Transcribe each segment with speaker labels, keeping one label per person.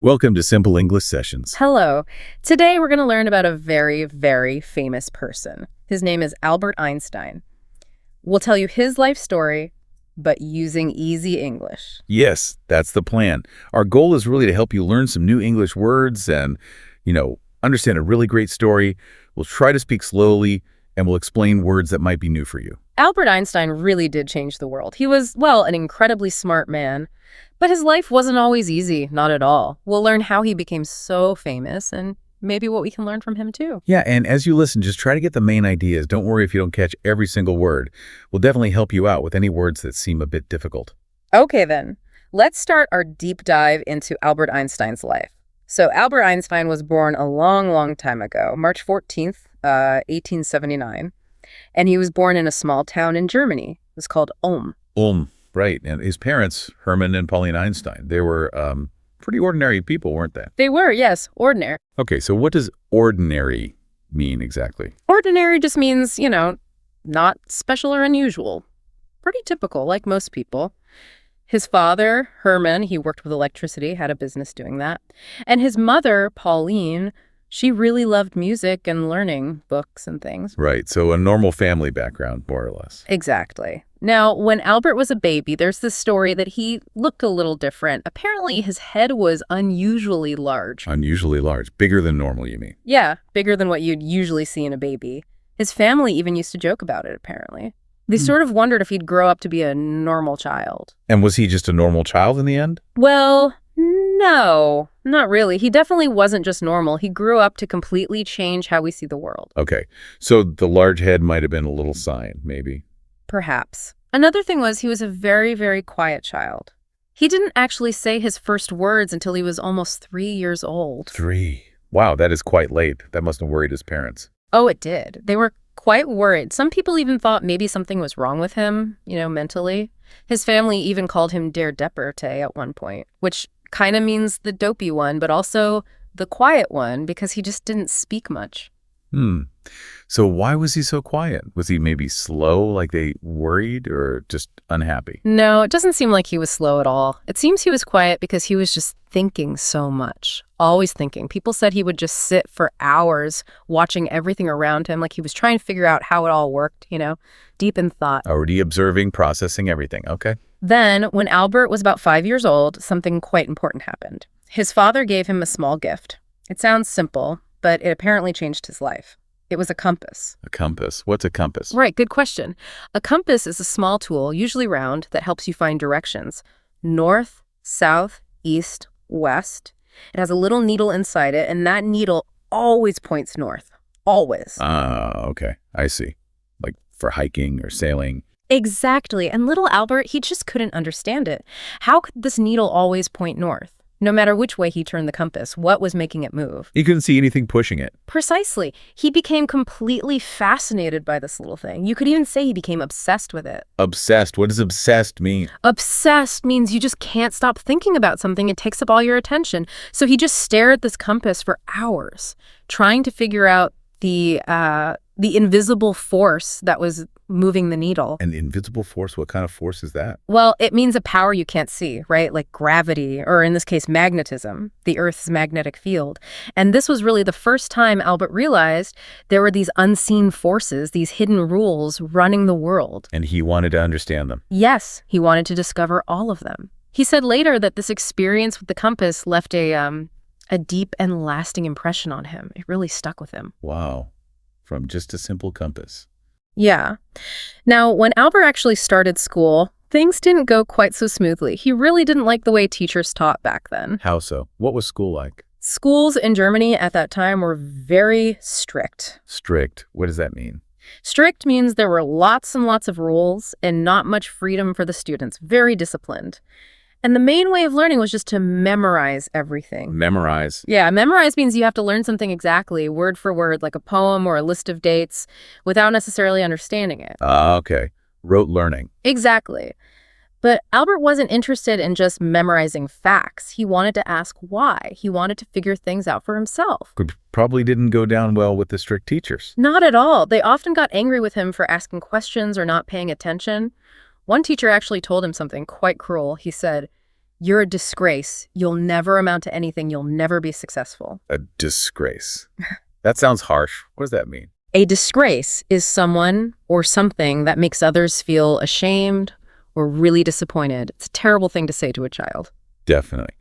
Speaker 1: Welcome to Simple English Sessions.
Speaker 2: Hello. Today we're going to learn about a very, very famous person. His name is Albert Einstein. We'll tell you his life story, but using easy English.
Speaker 1: Yes, that's the plan. Our goal is really to help you learn some new English words and, understand a really great story. We'll try to speak slowly, and we'll explain words that might be new for you.
Speaker 2: Albert Einstein really did change the world. He was, well, an incredibly smart man, but his life wasn't always easy, not at all. We'll learn how he became so famous and maybe what we can learn from him too.
Speaker 1: Yeah, and as you listen, just try to get the main ideas. Don't worry if you don't catch every single word. We'll definitely help you out with any words that seem a bit difficult.
Speaker 2: Okay then, let's start our deep dive into Albert Einstein's life. So Albert Einstein was born a long, long time ago, March 14th, 1879. And he was born in a small town in Germany. It was called Ulm.
Speaker 1: Ulm, right. And his parents, Hermann and Pauline Einstein, they were pretty ordinary people, weren't they?
Speaker 2: They were, yes, ordinary.
Speaker 1: Okay, so what does ordinary mean exactly?
Speaker 2: Ordinary just means, not special or unusual. Pretty typical, like most people. His father, Hermann, he worked with electricity, had a business doing that. And his mother, Pauline, she really loved music and learning books and things.
Speaker 1: Right, so a normal family background, more or less.
Speaker 2: Exactly. Now, when Albert was a baby, there's this story that he looked a little different. Apparently, his head was unusually large.
Speaker 1: Unusually large. Bigger than normal, you mean?
Speaker 2: Yeah, bigger than what you'd usually see in a baby. His family even used to joke about it, apparently. They sort of wondered if he'd grow up to be a normal child.
Speaker 1: And was he just a normal child in the end?
Speaker 2: Well, no, not really. He definitely wasn't just normal. He grew up to completely change how we see the world.
Speaker 1: Okay, so the large head might have been a little sign, maybe.
Speaker 2: Perhaps. Another thing was he was a very, very quiet child. He didn't actually say his first words until he was almost 3 years old.
Speaker 1: 3. Wow, that is quite late. That must have worried his parents.
Speaker 2: Oh, it did. They were quite worried. Some people even thought maybe something was wrong with him, mentally. His family even called him Der Depperte at one point, which kind of means the dopey one, but also the quiet one because he just didn't speak much.
Speaker 1: So why was he so quiet? Was he maybe slow, like they worried, or just unhappy?
Speaker 2: No, it doesn't seem like he was slow at all. It seems he was quiet because he was just thinking so much, always thinking. People said he would just sit for hours watching everything around him, like he was trying to figure out how it all worked, deep in thought.
Speaker 1: Already observing, processing everything. Okay.
Speaker 2: Then, when Albert was about 5 years old, something quite important happened. His father gave him a small gift. It sounds simple, but it apparently changed his life. It was a compass.
Speaker 1: A compass. What's a compass?
Speaker 2: Right, good question. A compass is a small tool, usually round, that helps you find directions. North, south, east, west. It has a little needle inside it, and that needle always points north. Always.
Speaker 1: Okay. I see. Like for hiking or sailing.
Speaker 2: Exactly. And little Albert, he just couldn't understand it. How could this needle always point north? No matter which way he turned the compass, what was making it move?
Speaker 1: He couldn't see anything pushing it.
Speaker 2: Precisely. He became completely fascinated by this little thing. You could even say he became obsessed with it.
Speaker 1: Obsessed? What does obsessed mean?
Speaker 2: Obsessed means you just can't stop thinking about something. It takes up all your attention. So he just stared at this compass for hours, trying to figure out the invisible force that was moving the needle.
Speaker 1: An invisible force? What kind of force is that?
Speaker 2: Well, it means a power you can't see, right? Like gravity, or in this case, magnetism, the Earth's magnetic field. And this was really the first time Albert realized there were these unseen forces, these hidden rules running the world.
Speaker 1: And he wanted to understand them.
Speaker 2: Yes, he wanted to discover all of them. He said later that this experience with the compass left a deep and lasting impression on him. It really stuck with him.
Speaker 1: Wow. From just a simple compass.
Speaker 2: Yeah. Now, when Albert actually started school, things didn't go quite so smoothly. He really didn't like the way teachers taught back then.
Speaker 1: How so? What was school like?
Speaker 2: Schools in Germany at that time were very strict.
Speaker 1: Strict. What does that mean?
Speaker 2: Strict means there were lots and lots of rules and not much freedom for the students. Very disciplined. And the main way of learning was just to memorize everything.
Speaker 1: Memorize.
Speaker 2: Yeah, memorize means you have to learn something exactly, word for word, like a poem or a list of dates, without necessarily understanding it.
Speaker 1: Okay. Rote learning.
Speaker 2: Exactly. But Albert wasn't interested in just memorizing facts. He wanted to ask why. He wanted to figure things out for himself.
Speaker 1: Probably didn't go down well with the strict teachers.
Speaker 2: Not at all. They often got angry with him for asking questions or not paying attention. One teacher actually told him something quite cruel. He said, You're a disgrace. You'll never amount to anything. You'll never be successful.
Speaker 1: A disgrace. That sounds harsh. What does that mean?
Speaker 2: A disgrace is someone or something that makes others feel ashamed or really disappointed. It's a terrible thing to say to a child.
Speaker 1: Definitely.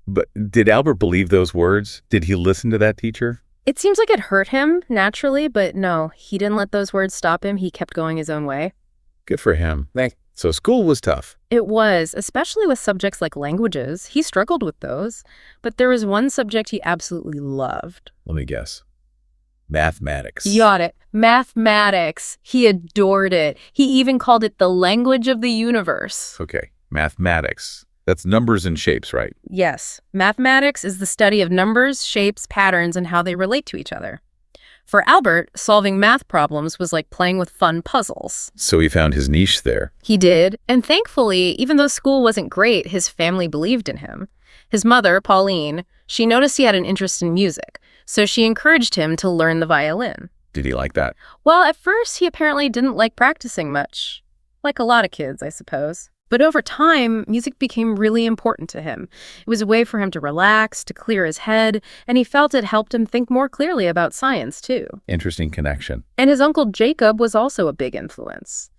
Speaker 1: But did Albert believe those words? Did he listen to that teacher?
Speaker 2: It seems like it hurt him naturally, but no, he didn't let those words stop him. He kept going his own way.
Speaker 1: Good for him. So school was tough.
Speaker 2: It was, especially with subjects like languages. He struggled with those, but there was one subject he absolutely loved.
Speaker 1: Let me guess. Mathematics.
Speaker 2: You got it. Mathematics. He adored it. He even called it the language of the universe.
Speaker 1: Okay, mathematics. That's numbers and shapes, right?
Speaker 2: Yes. Mathematics is the study of numbers, shapes, patterns, and how they relate to each other. For Albert, solving math problems was like playing with fun puzzles.
Speaker 1: So he found his niche there.
Speaker 2: He did, and thankfully, even though school wasn't great, his family believed in him. His mother, Pauline, she noticed he had an interest in music, so she encouraged him to learn the violin.
Speaker 1: Did he like that?
Speaker 2: Well, at first, he apparently didn't like practicing much. Like a lot of kids, I suppose. But over time, music became really important to him. It was a way for him to relax, to clear his head, and he felt it helped him think more clearly about science, too.
Speaker 1: Interesting connection.
Speaker 2: And his uncle Jacob was also a big influence.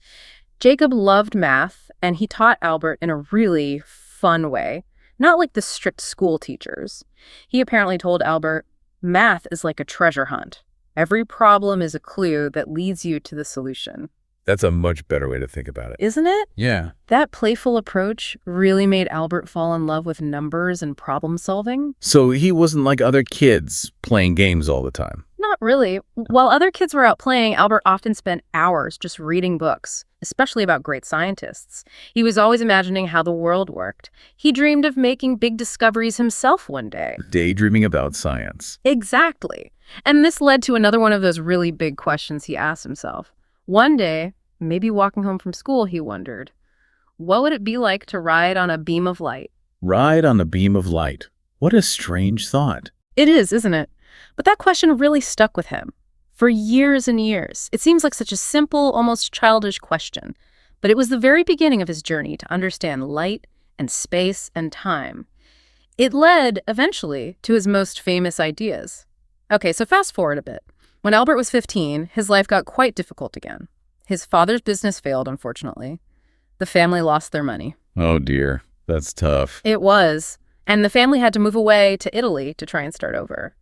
Speaker 2: Jacob loved math, and he taught Albert in a really fun way, not like the strict school teachers. He apparently told Albert, math is like a treasure hunt. Every problem is a clue that leads you to the solution.
Speaker 1: That's a much better way to think about it.
Speaker 2: Isn't it?
Speaker 1: Yeah.
Speaker 2: That playful approach really made Albert fall in love with numbers and problem solving.
Speaker 1: So he wasn't like other kids playing games all the time.
Speaker 2: Not really. While other kids were out playing, Albert often spent hours just reading books, especially about great scientists. He was always imagining how the world worked. He dreamed of making big discoveries himself one day.
Speaker 1: Daydreaming about science.
Speaker 2: Exactly. And this led to another one of those really big questions he asked himself. One day, maybe walking home from school, he wondered, what would it be like to ride on a beam of light?
Speaker 1: Ride on a beam of light. What a strange thought.
Speaker 2: It is, isn't it? But that question really stuck with him for years and years. It seems like such a simple, almost childish question, but it was the very beginning of his journey to understand light and space and time. It led, eventually, to his most famous ideas. Okay, so fast forward a bit. When Albert was 15, his life got quite difficult again. His father's business failed, unfortunately. The family lost their money.
Speaker 1: Oh dear, that's tough.
Speaker 2: It was. And the family had to move away to Italy to try and start over.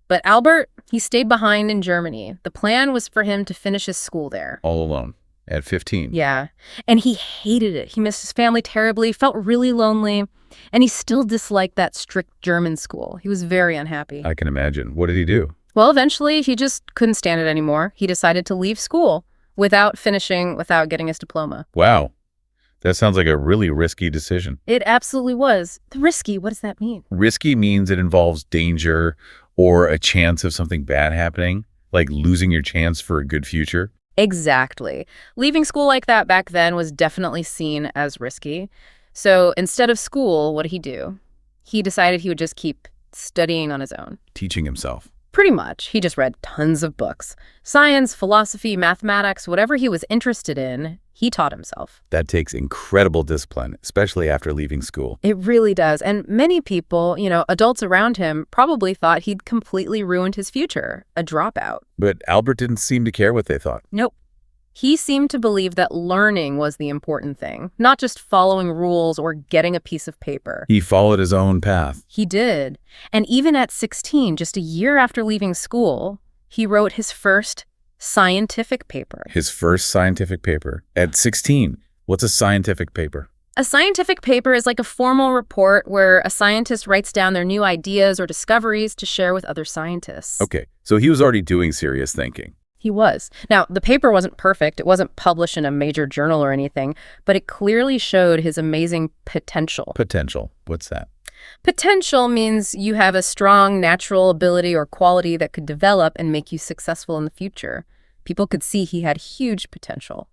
Speaker 2: But Albert, he stayed behind in Germany. The plan was for him to finish his school there.
Speaker 1: All alone, at 15.
Speaker 2: Yeah. And he hated it. He missed his family terribly, felt really lonely, and he still disliked that strict German school. He was very unhappy.
Speaker 1: I can imagine. What did he do?
Speaker 2: Well, eventually, he just couldn't stand it anymore. He decided to leave school without getting his diploma.
Speaker 1: Wow. That sounds like a really risky decision.
Speaker 2: It absolutely was. Risky, what does that mean?
Speaker 1: Risky means it involves danger or a chance of something bad happening, like losing your chance for a good future.
Speaker 2: Exactly. Leaving school like that back then was definitely seen as risky. So instead of school, what did he do? He decided he would just keep studying on his own.
Speaker 1: Teaching himself.
Speaker 2: Pretty much. He just read tons of books. Science, philosophy, mathematics, whatever he was interested in, he taught himself.
Speaker 1: That takes incredible discipline, especially after leaving school.
Speaker 2: It really does. And many people, adults around him, probably thought he'd completely ruined his future, a dropout.
Speaker 1: But Albert didn't seem to care what they thought.
Speaker 2: Nope. He seemed to believe that learning was the important thing, not just following rules or getting a piece of paper.
Speaker 1: He followed his own path.
Speaker 2: He did. And even at 16, just a year after leaving school, he wrote his first scientific paper.
Speaker 1: His first scientific paper. At 16. What's a scientific paper?
Speaker 2: A scientific paper is like a formal report where a scientist writes down their new ideas or discoveries to share with other scientists.
Speaker 1: Okay, so he was already doing serious thinking.
Speaker 2: He was. Now, the paper wasn't perfect. It wasn't published in a major journal or anything, but it clearly showed his amazing potential.
Speaker 1: Potential. What's that?
Speaker 2: Potential means you have a strong natural ability or quality that could develop and make you successful in the future. People could see he had huge potential.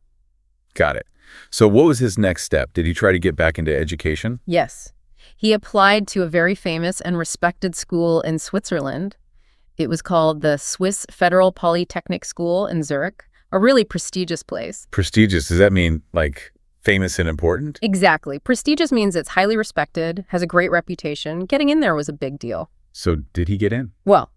Speaker 1: Got it. So what was his next step? Did he try to get back into education?
Speaker 2: Yes. He applied to a very famous and respected school in Switzerland. It was called the Swiss Federal Polytechnic School in Zurich, a really prestigious place.
Speaker 1: Prestigious, does that mean like Famous and important?
Speaker 2: Exactly. Prestigious means it's highly respected, has a great reputation. Getting in there was a big deal.
Speaker 1: So did he get in?
Speaker 2: Well,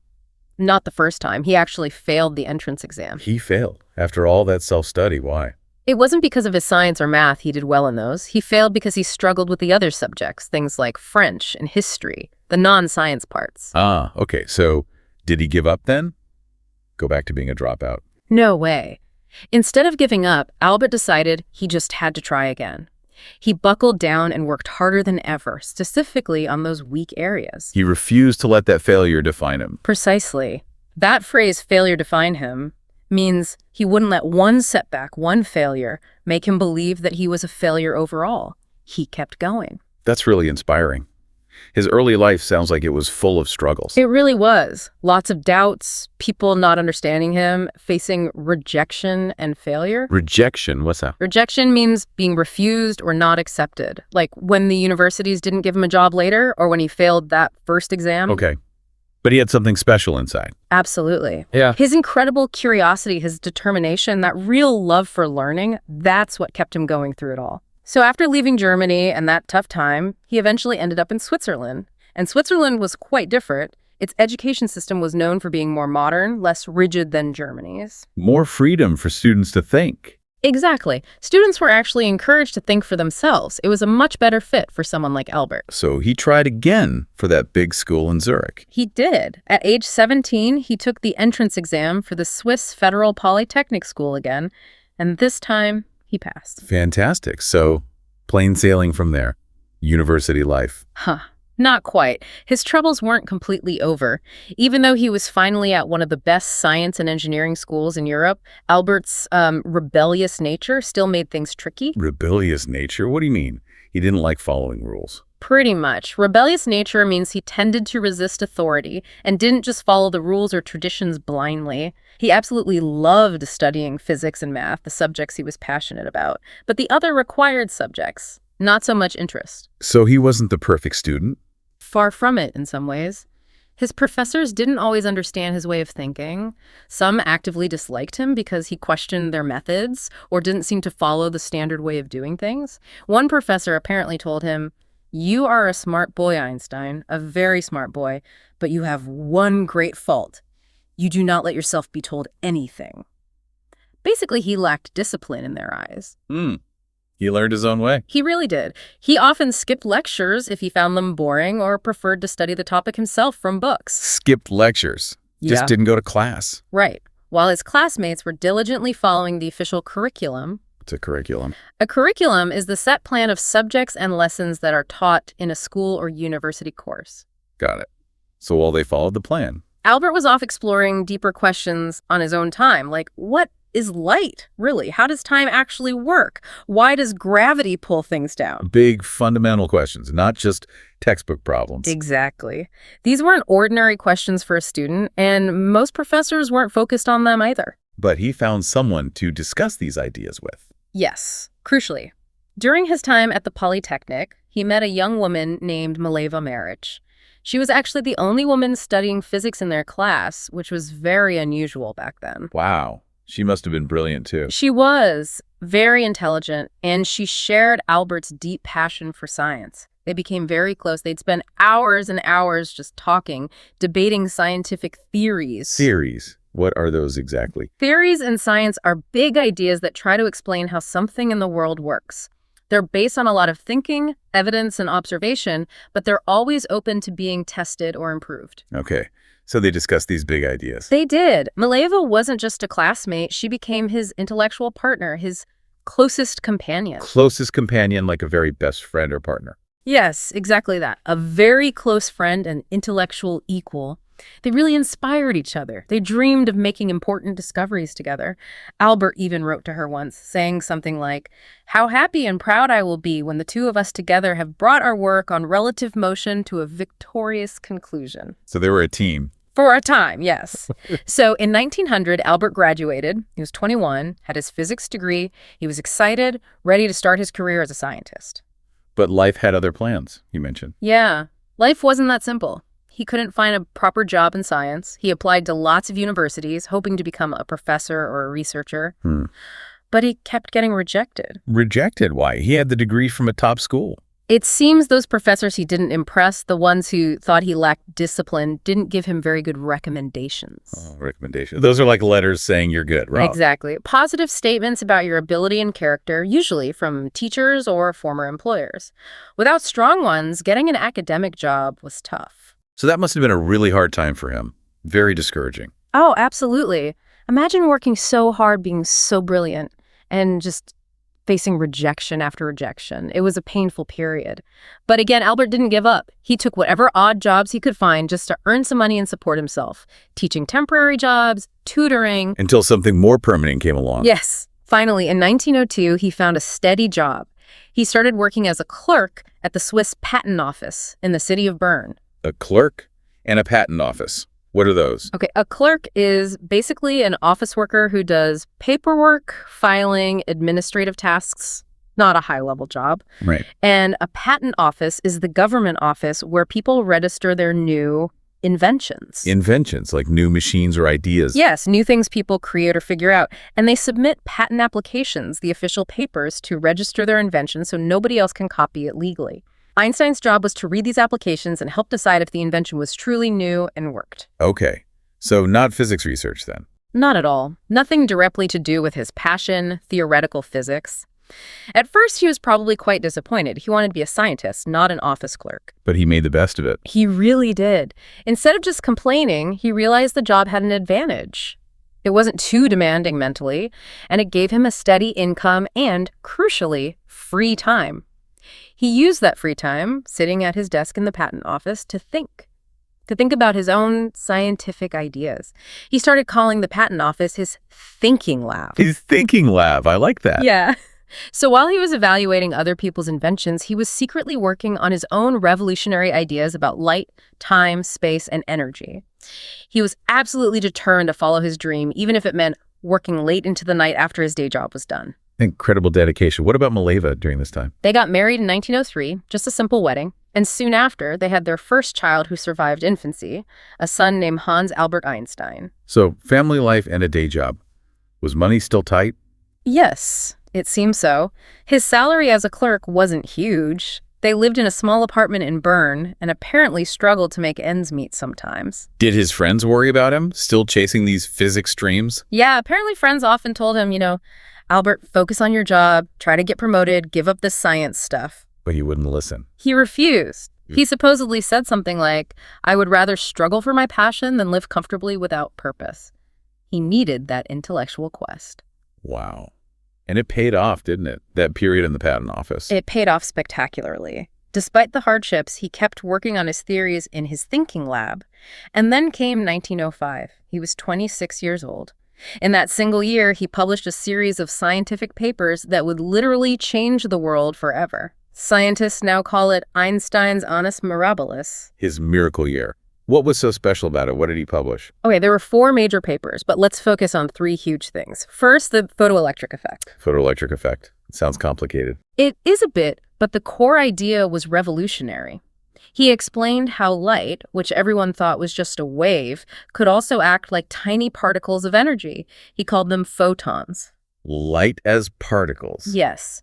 Speaker 2: not the first time. He actually failed the entrance exam.
Speaker 1: He failed. After all that self-study, why?
Speaker 2: It wasn't because of his science or math he did well in those. He failed because he struggled with the other subjects, things like French and history, the non-science parts.
Speaker 1: Ah, okay. So did he give up then? Go back to being a dropout.
Speaker 2: No way. Instead of giving up, Albert decided he just had to try again. He buckled down and worked harder than ever, specifically on those weak areas.
Speaker 1: He refused to let that failure define him.
Speaker 2: Precisely. That phrase, failure define him, means he wouldn't let one setback, one failure, make him believe that he was a failure overall. He kept going.
Speaker 1: That's really inspiring. His early life sounds like it was full of struggles.
Speaker 2: It really was. Lots of doubts, people not understanding him, facing rejection and failure.
Speaker 1: Rejection? What's that?
Speaker 2: Rejection means being refused or not accepted. Like when the universities didn't give him a job later or when he failed that first exam.
Speaker 1: Okay. But he had something special inside.
Speaker 2: Absolutely.
Speaker 1: Yeah.
Speaker 2: His incredible curiosity, his determination, that real love for learning, that's what kept him going through it all. So after leaving Germany and that tough time, he eventually ended up in Switzerland. And Switzerland was quite different. Its education system was known for being more modern, less rigid than Germany's.
Speaker 1: More freedom for students to think.
Speaker 2: Exactly. Students were actually encouraged to think for themselves. It was a much better fit for someone like Albert.
Speaker 1: So he tried again for that big school in Zurich.
Speaker 2: He did. At age 17, he took the entrance exam for the Swiss Federal Polytechnic School again, and this time he passed.
Speaker 1: Fantastic. So plain sailing from there. University life.
Speaker 2: Huh. Not quite. His troubles weren't completely over. Even though he was finally at one of the best science and engineering schools in Europe, Albert's rebellious nature still made things tricky.
Speaker 1: Rebellious nature? What do you mean? He didn't like following rules.
Speaker 2: Pretty much. Rebellious nature means he tended to resist authority and didn't just follow the rules or traditions blindly. He absolutely loved studying physics and math, the subjects he was passionate about. But the other required subjects, not so much interest.
Speaker 1: So he wasn't the perfect student?
Speaker 2: Far from it in some ways. His professors didn't always understand his way of thinking. Some actively disliked him because he questioned their methods or didn't seem to follow the standard way of doing things. One professor apparently told him, "You are a smart boy, Einstein, a very smart boy, but you have one great fault. You do not let yourself be told anything." Basically, he lacked discipline in their eyes.
Speaker 1: He learned his own way.
Speaker 2: He really did. He often skipped lectures if he found them boring or preferred to study the topic himself from books.
Speaker 1: Skipped lectures. Just didn't go to class.
Speaker 2: Right. While his classmates were diligently following the official curriculum.
Speaker 1: It's a curriculum.
Speaker 2: A curriculum is the set plan of subjects and lessons that are taught in a school or university course.
Speaker 1: Got it. So while they followed the plan.
Speaker 2: Albert was off exploring deeper questions on his own time, like what is light, really? How does time actually work? Why does gravity pull things down?
Speaker 1: Big fundamental questions, not just textbook problems.
Speaker 2: Exactly. These weren't ordinary questions for a student, and most professors weren't focused on them either.
Speaker 1: But he found someone to discuss these ideas with.
Speaker 2: Yes, crucially. During his time at the Polytechnic, he met a young woman named Mileva Maric. She was actually the only woman studying physics in their class, which was very unusual back then.
Speaker 1: Wow. She must have been brilliant, too.
Speaker 2: She was very intelligent, and she shared Albert's deep passion for science. They became very close. They'd spend hours and hours just talking, debating scientific theories.
Speaker 1: Theories? What are those exactly?
Speaker 2: Theories in science are big ideas that try to explain how something in the world works. They're based on a lot of thinking, evidence, and observation, but they're always open to being tested or improved.
Speaker 1: Okay. So they discussed these big ideas.
Speaker 2: They did. Mileva wasn't just a classmate. She became his intellectual partner, his closest companion.
Speaker 1: Closest companion, like a very best friend or partner.
Speaker 2: Yes, exactly that. A very close friend and intellectual equal. They really inspired each other. They dreamed of making important discoveries together. Albert even wrote to her once, saying something like, "How happy and proud I will be when the two of us together have brought our work on relative motion to a victorious conclusion."
Speaker 1: So they were a team.
Speaker 2: For a time, yes. So in 1900, Albert graduated. He was 21, had his physics degree. He was excited, ready to start his career as a scientist.
Speaker 1: But life had other plans, you mentioned.
Speaker 2: Yeah, life wasn't that simple. He couldn't find a proper job in science. He applied to lots of universities, hoping to become a professor or a researcher. but he kept getting rejected.
Speaker 1: Rejected? Why? He had the degree from a top school.
Speaker 2: It seems those professors he didn't impress, the ones who thought he lacked discipline, didn't give him very good recommendations.
Speaker 1: Oh, recommendations. Those are like letters saying you're good, right?
Speaker 2: Exactly. Positive statements about your ability and character, usually from teachers or former employers. Without strong ones, getting an academic job was tough.
Speaker 1: So that must have been a really hard time for him. Very discouraging.
Speaker 2: Oh, absolutely. Imagine working so hard, being so brilliant, and just facing rejection after rejection. It was a painful period. But again, Albert didn't give up. He took whatever odd jobs he could find just to earn some money and support himself. Teaching temporary jobs, tutoring.
Speaker 1: Until something more permanent came along.
Speaker 2: Yes. Finally, in 1902, he found a steady job. He started working as a clerk at the Swiss Patent Office in the city of Bern.
Speaker 1: A clerk and a patent office. What are those?
Speaker 2: Okay, a clerk is basically an office worker who does paperwork, filing, administrative tasks, not a high-level job.
Speaker 1: Right.
Speaker 2: And a patent office is the government office where people register their new inventions.
Speaker 1: Inventions, like new machines or ideas.
Speaker 2: Yes, new things people create or figure out. And they submit patent applications, the official papers, to register their invention so nobody else can copy it legally. Einstein's job was to read these applications and help decide if the invention was truly new and worked.
Speaker 1: Okay. So not physics research then?
Speaker 2: Not at all. Nothing directly to do with his passion, theoretical physics. At first, he was probably quite disappointed. He wanted to be a scientist, not an office clerk.
Speaker 1: But he made the best of it.
Speaker 2: He really did. Instead of just complaining, he realized the job had an advantage. It wasn't too demanding mentally, and it gave him a steady income and, crucially, free time. He used that free time, sitting at his desk in the patent office, to think about his own scientific ideas. He started calling the patent office his thinking lab.
Speaker 1: His thinking lab. I like that.
Speaker 2: Yeah. So while he was evaluating other people's inventions, he was secretly working on his own revolutionary ideas about light, time, space, and energy. He was absolutely determined to follow his dream, even if it meant working late into the night after his day job was done.
Speaker 1: Incredible dedication. What about Mileva during this time?
Speaker 2: They got married in 1903, just a simple wedding, and soon after, they had their first child who survived infancy, a son named Hans Albert Einstein.
Speaker 1: So family life and a day job. Was money still tight?
Speaker 2: Yes, it seems so. His salary as a clerk wasn't huge. They lived in a small apartment in Bern and apparently struggled to make ends meet sometimes.
Speaker 1: Did his friends worry about him, still chasing these physics dreams?
Speaker 2: Yeah, apparently friends often told him, Albert, focus on your job, try to get promoted, give up this science stuff.
Speaker 1: But he wouldn't listen.
Speaker 2: He refused. He supposedly said something like, I would rather struggle for my passion than live comfortably without purpose. He needed that intellectual quest.
Speaker 1: Wow. And it paid off, didn't it? That period in the patent office.
Speaker 2: It paid off spectacularly. Despite the hardships, he kept working on his theories in his thinking lab. And then came 1905. He was 26 years old. In that single year, he published a series of scientific papers that would literally change the world forever. Scientists now call it Einstein's Annus Mirabilis.
Speaker 1: His miracle year. What was so special about it? What did he publish?
Speaker 2: Okay, there were 4 major papers, but let's focus on 3 huge things. First, the photoelectric effect.
Speaker 1: Photoelectric effect. It sounds complicated.
Speaker 2: It is a bit, but the core idea was revolutionary. He explained how light, which everyone thought was just a wave, could also act like tiny particles of energy. He called them photons.
Speaker 1: Light as particles.
Speaker 2: Yes.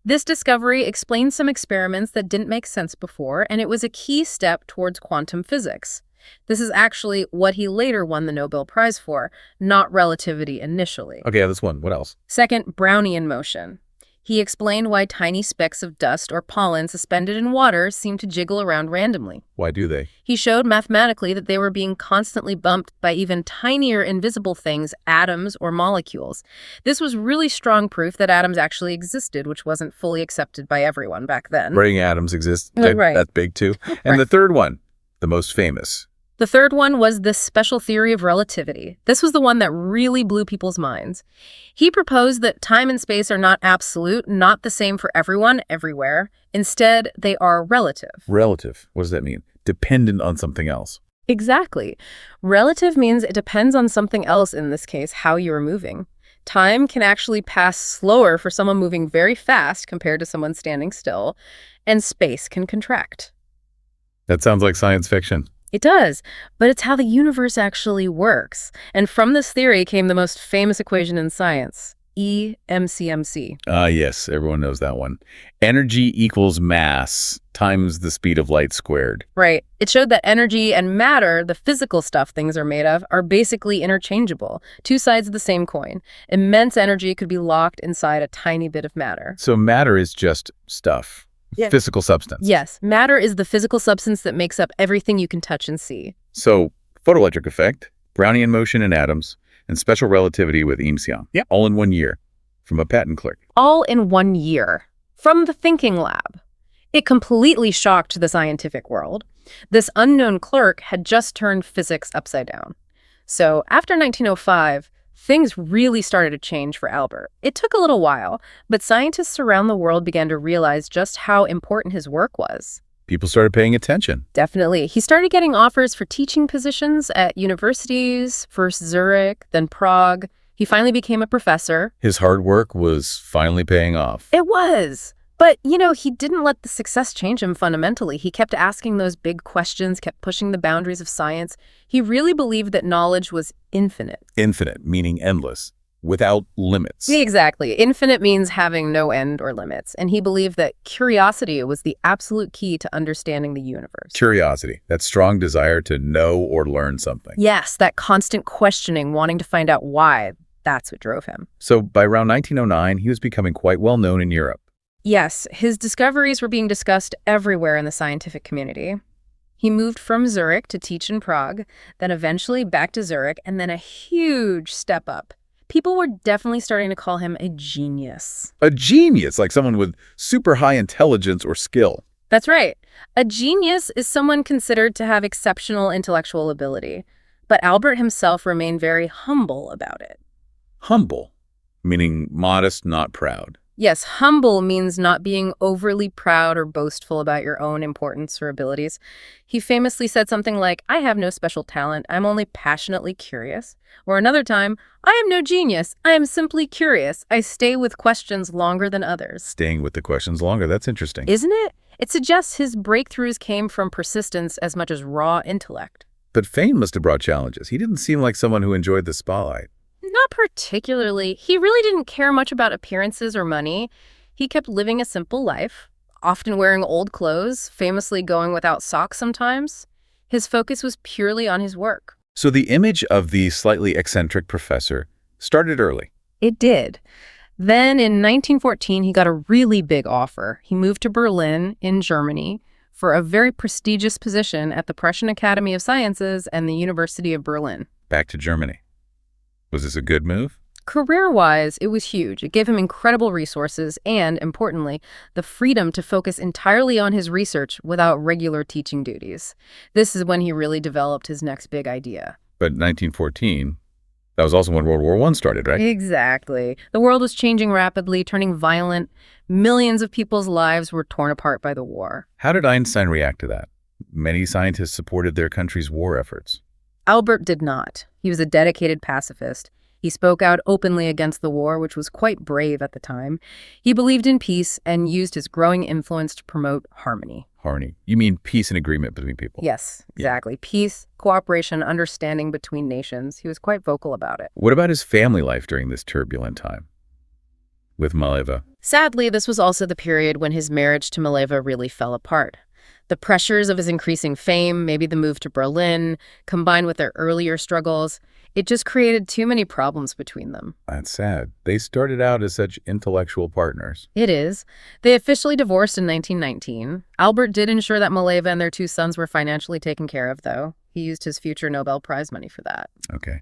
Speaker 2: This discovery explained some experiments that didn't make sense before, and it was a key step towards quantum physics. This is actually what he later won the Nobel Prize for, not relativity initially.
Speaker 1: Okay, that's one. What else?
Speaker 2: Second, Brownian motion. He explained why tiny specks of dust or pollen suspended in water seem to jiggle around randomly.
Speaker 1: Why do they?
Speaker 2: He showed mathematically that they were being constantly bumped by even tinier invisible things, atoms or molecules. This was really strong proof that atoms actually existed, which wasn't fully accepted by everyone back then.
Speaker 1: Brain atoms exist.
Speaker 2: Right.
Speaker 1: That's big too. And the third one, the most famous.
Speaker 2: The third one was the special theory of relativity. This was the one that really blew people's minds. He proposed that time and space are not absolute, not the same for everyone, everywhere. Instead, they are relative.
Speaker 1: Relative. What does that mean? Dependent on something else.
Speaker 2: Exactly. Relative means it depends on something else, in this case, how you're moving. Time can actually pass slower for someone moving very fast compared to someone standing still, and space can contract.
Speaker 1: That sounds like science fiction.
Speaker 2: It does, but it's how the universe actually works. And from this theory came the most famous equation in science, EMCMC.
Speaker 1: Yes, everyone knows that one. Energy equals mass times the speed of light squared.
Speaker 2: Right. It showed that energy and matter, the physical stuff things are made of, are basically interchangeable, two sides of the same coin. Immense energy could be locked inside a tiny bit of matter.
Speaker 1: So matter is just stuff,
Speaker 2: Yeah.
Speaker 1: physical substance.
Speaker 2: Yes, matter is the physical substance that makes up everything you can touch and see.
Speaker 1: So photoelectric effect, Brownian motion in atoms, and special relativity with EMCM.
Speaker 2: Yep.
Speaker 1: All in 1 year from a patent clerk.
Speaker 2: All in 1 year. From the thinking lab. It completely shocked the scientific world. This unknown clerk had just turned physics upside down. So after 1905, things really started to change for Albert. It took a little while, but scientists around the world began to realize just how important his work was.
Speaker 1: People started paying attention.
Speaker 2: Definitely. He started getting offers for teaching positions at universities, first Zurich, then Prague. He finally became a professor.
Speaker 1: His hard work was finally paying off.
Speaker 2: It was. But, he didn't let the success change him fundamentally. He kept asking those big questions, kept pushing the boundaries of science. He really believed that knowledge was infinite.
Speaker 1: Infinite, meaning endless, without limits.
Speaker 2: Exactly. Infinite means having no end or limits. And he believed that curiosity was the absolute key to understanding the universe.
Speaker 1: Curiosity, that strong desire to know or learn something.
Speaker 2: Yes, that constant questioning, wanting to find out why. That's what drove him.
Speaker 1: So by around 1909, he was becoming quite well known in Europe.
Speaker 2: Yes, his discoveries were being discussed everywhere in the scientific community. He moved from Zurich to teach in Prague, then eventually back to Zurich, and then a huge step up. People were definitely starting to call him a genius.
Speaker 1: A genius, like someone with super high intelligence or skill.
Speaker 2: That's right. A genius is someone considered to have exceptional intellectual ability, but Albert himself remained very humble about it.
Speaker 1: Humble, meaning modest, not proud.
Speaker 2: Yes, humble means not being overly proud or boastful about your own importance or abilities. He famously said something like, "I have no special talent, I'm only passionately curious." Or another time, "I am no genius, I am simply curious. I stay with questions longer than others."
Speaker 1: Staying with the questions longer, that's interesting.
Speaker 2: Isn't it? It suggests his breakthroughs came from persistence as much as raw intellect.
Speaker 1: But fame must have brought challenges. He didn't seem like someone who enjoyed the spotlight.
Speaker 2: Not particularly. He really didn't care much about appearances or money. He kept living a simple life, often wearing old clothes, famously going without socks sometimes. His focus was purely on his work.
Speaker 1: So the image of the slightly eccentric professor started early.
Speaker 2: It did. Then in 1914, he got a really big offer. He moved to Berlin in Germany for a very prestigious position at the Prussian Academy of Sciences and the University of Berlin.
Speaker 1: Back to Germany. Was this a good move?
Speaker 2: Career-wise, it was huge. It gave him incredible resources and, importantly, the freedom to focus entirely on his research without regular teaching duties. This is when he really developed his next big idea.
Speaker 1: But 1914, that was also when World War I started, right?
Speaker 2: Exactly. The world was changing rapidly, turning violent. Millions of people's lives were torn apart by the war.
Speaker 1: How did Einstein react to that? Many scientists supported their country's war efforts.
Speaker 2: Albert did not. He was a dedicated pacifist. He spoke out openly against the war, which was quite brave at the time. He believed in peace and used his growing influence to promote harmony.
Speaker 1: Harmony. You mean peace and agreement between people?
Speaker 2: Yes, exactly. Yeah. Peace, cooperation, understanding between nations. He was quite vocal about it.
Speaker 1: What about his family life during this turbulent time with Mileva?
Speaker 2: Sadly, this was also the period when his marriage to Mileva really fell apart. The pressures of his increasing fame, maybe the move to Berlin, combined with their earlier struggles, it just created too many problems between them.
Speaker 1: That's sad. They started out as such intellectual partners.
Speaker 2: It is. They officially divorced in 1919. Albert did ensure that Mileva and their 2 sons were financially taken care of, though. He used his future Nobel Prize money for that.
Speaker 1: Okay.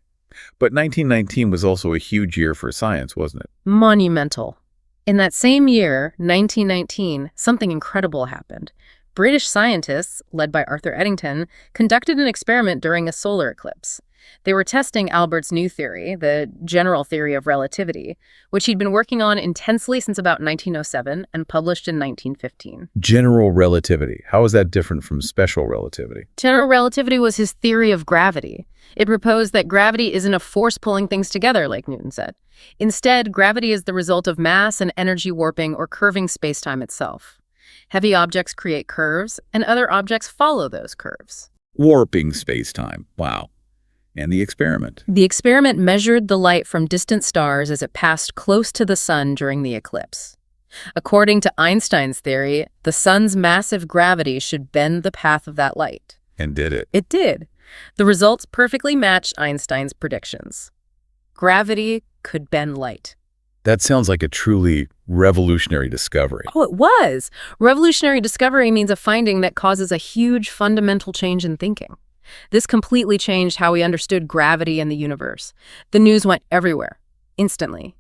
Speaker 1: But 1919 was also a huge year for science, wasn't it?
Speaker 2: Monumental. In that same year, 1919, something incredible happened. British scientists, led by Arthur Eddington, conducted an experiment during a solar eclipse. They were testing Albert's new theory, the general theory of relativity, which he'd been working on intensely since about 1907 and published in 1915.
Speaker 1: General relativity. How is that different from special relativity?
Speaker 2: General relativity was his theory of gravity. It proposed that gravity isn't a force pulling things together, like Newton said. Instead, gravity is the result of mass and energy warping or curving spacetime itself. Heavy objects create curves, and other objects follow those curves.
Speaker 1: Warping space-time. Wow. And the experiment.
Speaker 2: The experiment measured the light from distant stars as it passed close to the sun during the eclipse. According to Einstein's theory, the sun's massive gravity should bend the path of that light.
Speaker 1: And did it?
Speaker 2: It did. The results perfectly matched Einstein's predictions. Gravity could bend light.
Speaker 1: That sounds like a truly revolutionary discovery.
Speaker 2: Oh, it was. Revolutionary discovery means a finding that causes a huge fundamental change in thinking. This completely changed how we understood gravity and the universe. The news went everywhere, instantly.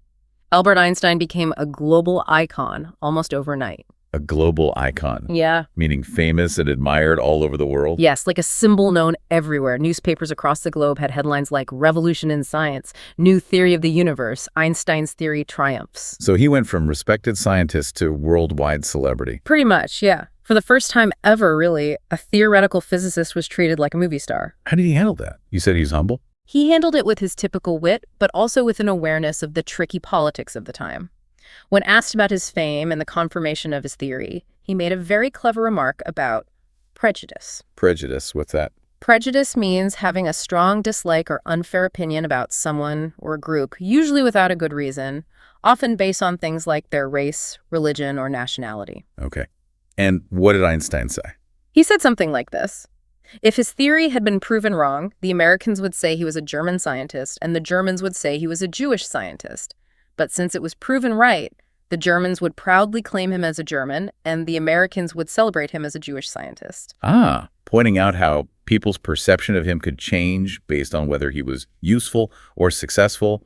Speaker 2: Albert Einstein became a global icon almost overnight.
Speaker 1: A global icon.
Speaker 2: Yeah.
Speaker 1: Meaning famous and admired all over the world?
Speaker 2: Yes, like a symbol known everywhere. Newspapers across the globe had headlines like Revolution in Science, New Theory of the Universe, Einstein's Theory Triumphs.
Speaker 1: So he went from respected scientist to worldwide celebrity.
Speaker 2: Pretty much, yeah. For the first time ever, really, a theoretical physicist was treated like a movie star.
Speaker 1: How did he handle that? You said he's humble?
Speaker 2: He handled it with his typical wit, but also with an awareness of the tricky politics of the time. When asked about his fame and the confirmation of his theory, he made a very clever remark about prejudice.
Speaker 1: Prejudice, what's that?
Speaker 2: Prejudice means having a strong dislike or unfair opinion about someone or a group, usually without a good reason, often based on things like their race, religion, or nationality.
Speaker 1: Okay. And what did Einstein say?
Speaker 2: He said something like this. If his theory had been proven wrong, the Americans would say he was a German scientist, and the Germans would say he was a Jewish scientist. But since it was proven right, the Germans would proudly claim him as a German, and the Americans would celebrate him as a Jewish scientist.
Speaker 1: Pointing out how people's perception of him could change based on whether he was useful or successful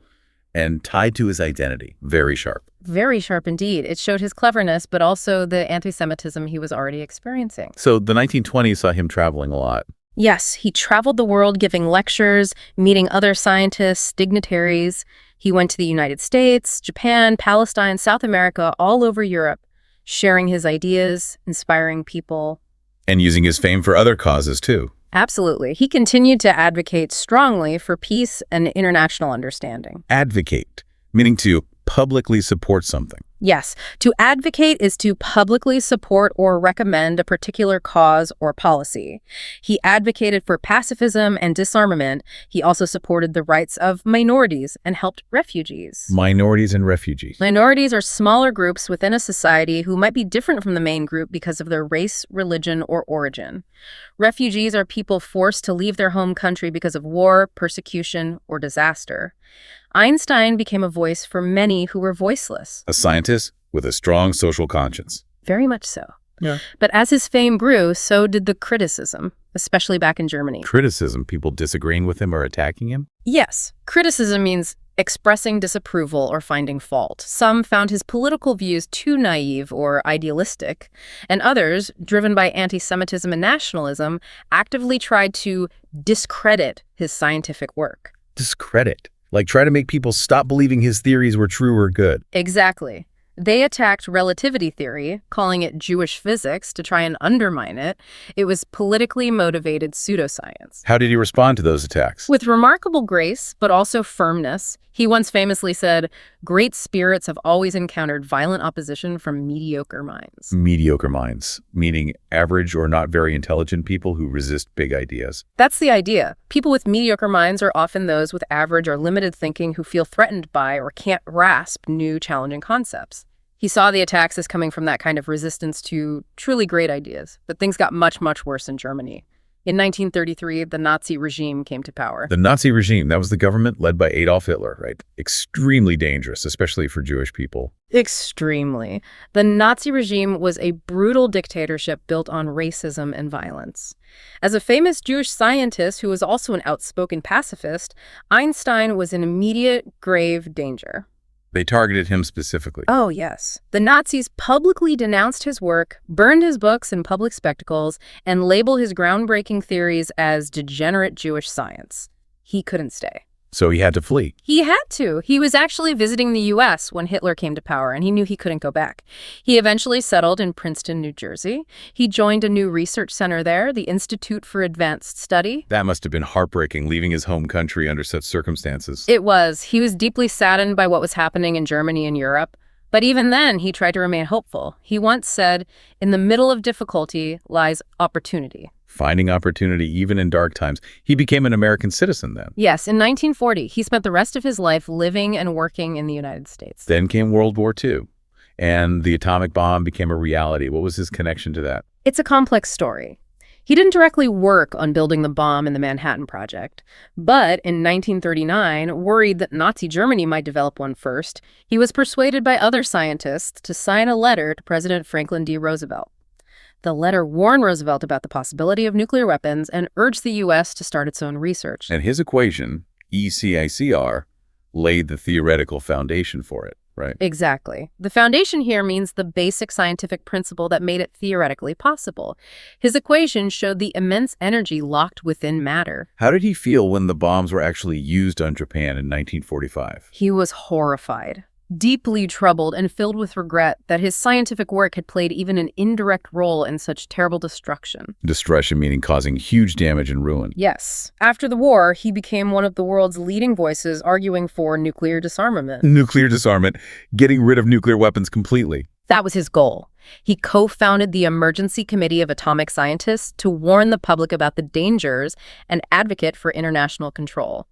Speaker 1: and tied to his identity. Very sharp.
Speaker 2: Very sharp indeed. It showed his cleverness, but also the anti-Semitism he was already experiencing.
Speaker 1: So the 1920s saw him traveling a lot.
Speaker 2: Yes, he traveled the world giving lectures, meeting other scientists, dignitaries. He went to the United States, Japan, Palestine, South America, all over Europe, sharing his ideas, inspiring people.
Speaker 1: And using his fame for other causes, too.
Speaker 2: Absolutely. He continued to advocate strongly for peace and international understanding.
Speaker 1: Advocate, meaning to publicly support something.
Speaker 2: Yes, to advocate is to publicly support or recommend a particular cause or policy. He advocated for pacifism and disarmament. He also supported the rights of minorities and helped refugees.
Speaker 1: Minorities and refugees.
Speaker 2: Minorities are smaller groups within a society who might be different from the main group because of their race, religion, or origin. Refugees are people forced to leave their home country because of war, persecution, or disaster. Einstein became a voice for many who were voiceless.
Speaker 1: A scientist with a strong social conscience.
Speaker 2: Very much so.
Speaker 1: Yeah.
Speaker 2: But as his fame grew, so did the criticism, especially back in Germany.
Speaker 1: Criticism, people disagreeing with him or attacking him?
Speaker 2: Yes. Criticism means expressing disapproval or finding fault. Some found his political views too naive or idealistic, and others, driven by anti-Semitism and nationalism, actively tried to discredit his scientific work.
Speaker 1: Discredit? Like try to make people stop believing his theories were true or good.
Speaker 2: Exactly. They attacked relativity theory, calling it Jewish physics to try and undermine it. It was politically motivated pseudoscience.
Speaker 1: How did he respond to those attacks?
Speaker 2: With remarkable grace, but also firmness. He once famously said, "Great spirits have always encountered violent opposition from mediocre minds."
Speaker 1: Mediocre minds, meaning average or not very intelligent people who resist big ideas.
Speaker 2: That's the idea. People with mediocre minds are often those with average or limited thinking who feel threatened by or can't grasp new, challenging concepts. He saw the attacks as coming from that kind of resistance to truly great ideas, but things got much, much worse in Germany. In 1933, the Nazi regime came to power.
Speaker 1: The Nazi regime, that was the government led by Adolf Hitler, right? Extremely dangerous, especially for Jewish people.
Speaker 2: Extremely. The Nazi regime was a brutal dictatorship built on racism and violence. As a famous Jewish scientist who was also an outspoken pacifist, Einstein was in immediate, grave danger.
Speaker 1: They targeted him specifically.
Speaker 2: Oh, yes. The Nazis publicly denounced his work, burned his books and public spectacles, and labeled his groundbreaking theories as degenerate Jewish science. He couldn't stay.
Speaker 1: So he had to flee.
Speaker 2: He had to. He was actually visiting the U.S. when Hitler came to power, and he knew he couldn't go back. He eventually settled in Princeton, New Jersey. He joined a new research center there, the Institute for Advanced Study.
Speaker 1: That must have been heartbreaking, leaving his home country under such circumstances.
Speaker 2: It was. He was deeply saddened by what was happening in Germany and Europe. But even then, he tried to remain hopeful. He once said, "In the middle of difficulty lies opportunity."
Speaker 1: Finding opportunity even in dark times. He became an American citizen then.
Speaker 2: Yes, in 1940, he spent the rest of his life living and working in the United States.
Speaker 1: Then came World War II, and the atomic bomb became a reality. What was his connection to that?
Speaker 2: It's a complex story. He didn't directly work on building the bomb in the Manhattan Project, but in 1939, worried that Nazi Germany might develop one first, he was persuaded by other scientists to sign a letter to President Franklin D. Roosevelt. The letter warned Roosevelt about the possibility of nuclear weapons and urged the U.S. to start its own research.
Speaker 1: And his equation, ECICR, laid the theoretical foundation for it, right?
Speaker 2: Exactly. The foundation here means the basic scientific principle that made it theoretically possible. His equation showed the immense energy locked within matter.
Speaker 1: How did he feel when the bombs were actually used on Japan in 1945?
Speaker 2: He was horrified, deeply troubled, and filled with regret that his scientific work had played even an indirect role in such terrible destruction.
Speaker 1: Destruction meaning causing huge damage and ruin.
Speaker 2: Yes. After the war, he became one of the world's leading voices arguing for nuclear disarmament.
Speaker 1: Nuclear disarmament, getting rid of nuclear weapons completely.
Speaker 2: That was his goal. He co-founded the Emergency Committee of Atomic Scientists to warn the public about the dangers and advocate for international control.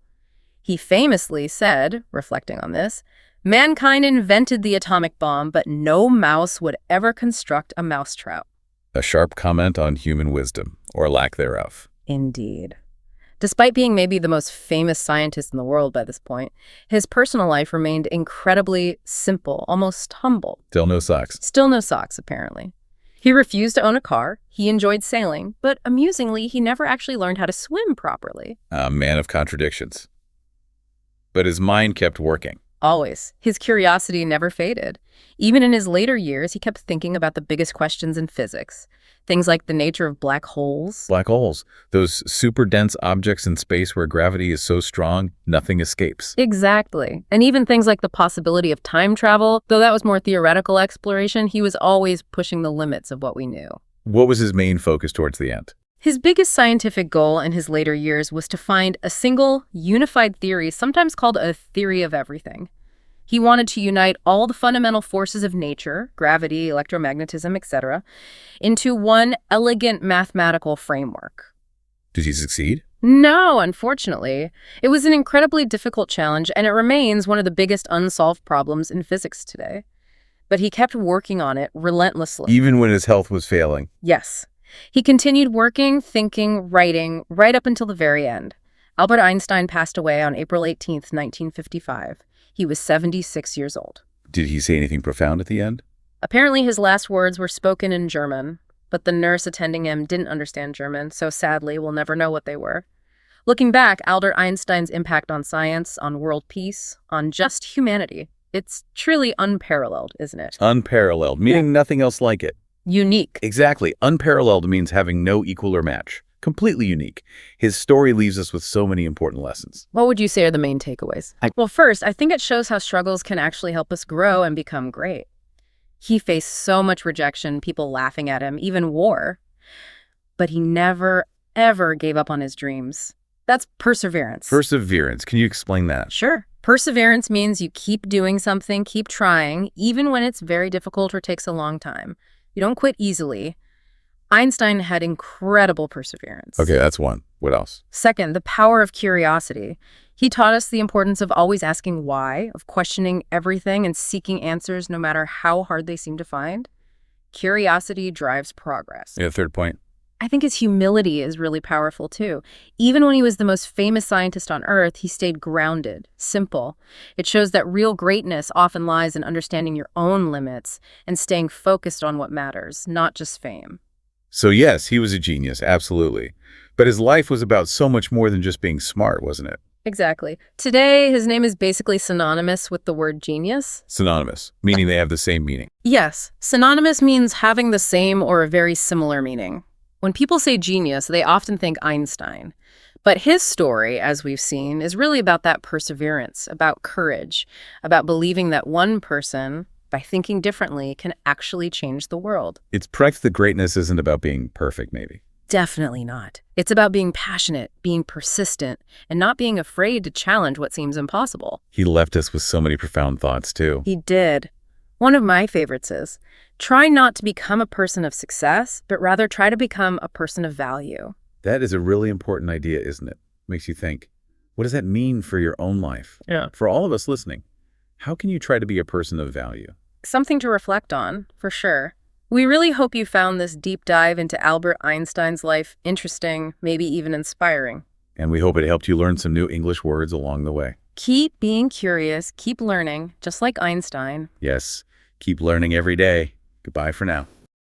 Speaker 2: He famously said, reflecting on this, "Mankind invented the atomic bomb, but no mouse would ever construct a mousetrap."
Speaker 1: A sharp comment on human wisdom, or lack thereof.
Speaker 2: Indeed. Despite being maybe the most famous scientist in the world by this point, his personal life remained incredibly simple, almost humble.
Speaker 1: Still no socks.
Speaker 2: Still no socks, apparently. He refused to own a car. He enjoyed sailing, but amusingly, he never actually learned how to swim properly.
Speaker 1: A man of contradictions. But his mind kept working.
Speaker 2: Always. His curiosity never faded. Even in his later years, he kept thinking about the biggest questions in physics. Things like the nature of black holes.
Speaker 1: Black holes, those super dense objects in space where gravity is so strong, nothing escapes.
Speaker 2: Exactly. And even things like the possibility of time travel, though that was more theoretical exploration, he was always pushing the limits of what we knew.
Speaker 1: What was his main focus towards the end?
Speaker 2: His biggest scientific goal in his later years was to find a single, unified theory, sometimes called a theory of everything. He wanted to unite all the fundamental forces of nature, gravity, electromagnetism, etc., into one elegant mathematical framework.
Speaker 1: Did he succeed?
Speaker 2: No, unfortunately. It was an incredibly difficult challenge, and it remains one of the biggest unsolved problems in physics today. But he kept working on it relentlessly.
Speaker 1: Even when his health was failing?
Speaker 2: Yes. He continued working, thinking, writing, right up until the very end. Albert Einstein passed away on April 18th, 1955. He was 76 years old.
Speaker 1: Did he say anything profound at the end?
Speaker 2: Apparently his last words were spoken in German, but the nurse attending him didn't understand German, so sadly we'll never know what they were. Looking back, Albert Einstein's impact on science, on world peace, on just humanity, it's truly unparalleled, isn't it?
Speaker 1: Unparalleled, meaning nothing else like it.
Speaker 2: Unique.
Speaker 1: Exactly. Unparalleled means having no equal or match. Completely unique. His story leaves us with so many important lessons.
Speaker 2: What would you say are the main takeaways? Well, first, I think it shows how struggles can actually help us grow and become great. He faced so much rejection, people laughing at him, even war. But he never, ever gave up on his dreams. That's perseverance.
Speaker 1: Perseverance. Can you explain that?
Speaker 2: Sure. Perseverance means you keep doing something, keep trying, even when it's very difficult or takes a long time. You don't quit easily. Einstein had incredible perseverance.
Speaker 1: Okay, that's one. What else?
Speaker 2: Second, the power of curiosity. He taught us the importance of always asking why, of questioning everything and seeking answers no matter how hard they seem to find. Curiosity drives progress.
Speaker 1: Yeah, third point.
Speaker 2: I think his humility is really powerful too. Even when he was the most famous scientist on Earth, he stayed grounded, simple. It shows that real greatness often lies in understanding your own limits and staying focused on what matters, not just fame.
Speaker 1: So yes, he was a genius, absolutely. But his life was about so much more than just being smart, wasn't it?
Speaker 2: Exactly. Today, his name is basically synonymous with the word genius.
Speaker 1: Synonymous, meaning they have the same meaning.
Speaker 2: Yes, synonymous means having the same or a very similar meaning. When people say genius, they often think Einstein. But his story, as we've seen, is really about that perseverance, about courage, about believing that one person, by thinking differently, can actually change the world.
Speaker 1: It's practice that greatness isn't about being perfect, maybe.
Speaker 2: Definitely not. It's about being passionate, being persistent, and not being afraid to challenge what seems impossible.
Speaker 1: He left us with so many profound thoughts, too.
Speaker 2: He did. One of my favorites is, try not to become a person of success, but rather try to become a person of value.
Speaker 1: That is a really important idea, isn't it? Makes you think, what does that mean for your own life?
Speaker 2: Yeah.
Speaker 1: For all of us listening, how can you try to be a person of value?
Speaker 2: Something to reflect on, for sure. We really hope you found this deep dive into Albert Einstein's life interesting, maybe even inspiring.
Speaker 1: And we hope it helped you learn some new English words along the way.
Speaker 2: Keep being curious, keep learning, just like Einstein.
Speaker 1: Yes, keep learning every day. Goodbye for now.